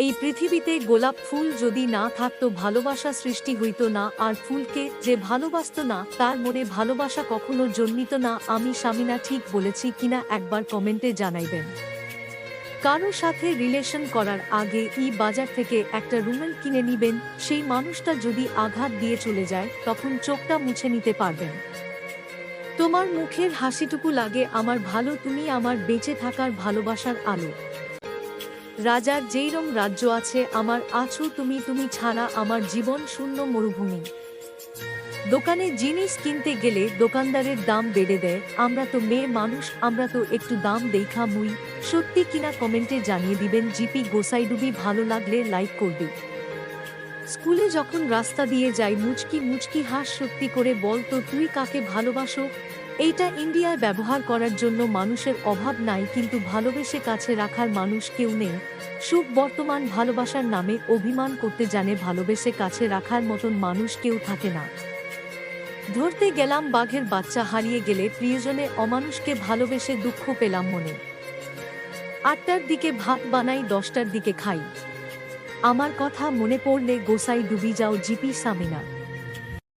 এই পৃথিবীতে গোলাপ ফুল যদি না থাকতো ভালোবাসা সৃষ্টি হইত না, আর ফুলকে যে ভালোবাসতো না তার মনে ভালোবাসা কখনো জন্মিত না। আমি সামিনা ঠিক বলেছি কিনা একবার কমেন্টে জানাইবেন। কারো সাথে রিলেশন করার আগে বাজার থেকে একটা রুমাল কিনে নিবেন, সেই মানুষটা যদি আঘাত দিয়ে চলে যায় তখন চোখটা মুছে নিতে পারবেন। তোমার মুখের হাসিটুকু লাগে আমার ভালো, তুমি আমার বেঁচে থাকার ভালোবাসার আলো। রাজার যেইরম রাজ্য আছে আমার আছো তুমি, তুমি ছাড়া আমার জীবন শূন্য মরুভূমি। দোকানে জিনিস কিনতে গেলে দোকানদারের দাম বেড়ে দেয়, আমরা তো মেয়ে মানুষ, আমরা তো একটু দাম দেখা মুই। সত্যি কিনা কমেন্টে জানিয়ে দিবেন। জিপি গোসাইডুবি ভালো লাগলে লাইক করবি। স্কুলে যখন রাস্তা দিয়ে যাই মুচকি মুচকি হাস, সত্যি করে বল তো তুই কাকে ভালোবাসো। এইটা ইন্ডিয়ায় ব্যবহার করার জন্য মানুষের অভাব নাই, কিন্তু ভালোবেসে কাছে রাখার মানুষ কেউ নেই। সুখ বর্তমান ভালোবাসার নামে অভিমান করতে জানে, ভালোবেসে কাছে রাখার মতন মানুষ কেউ থাকে না। ধরতে গেলাম বাঘের বাচ্চা হারিয়ে গেলে, প্রিয়জনে অমানুষকে ভালোবেসে দুঃখ পেলাম মনে। 8টার দিকে ভাত বানাই, 10টার দিকে খাই। আমার কথা মনে পড়লে গোসাই ডুবি যাও। জিপি সামিনা।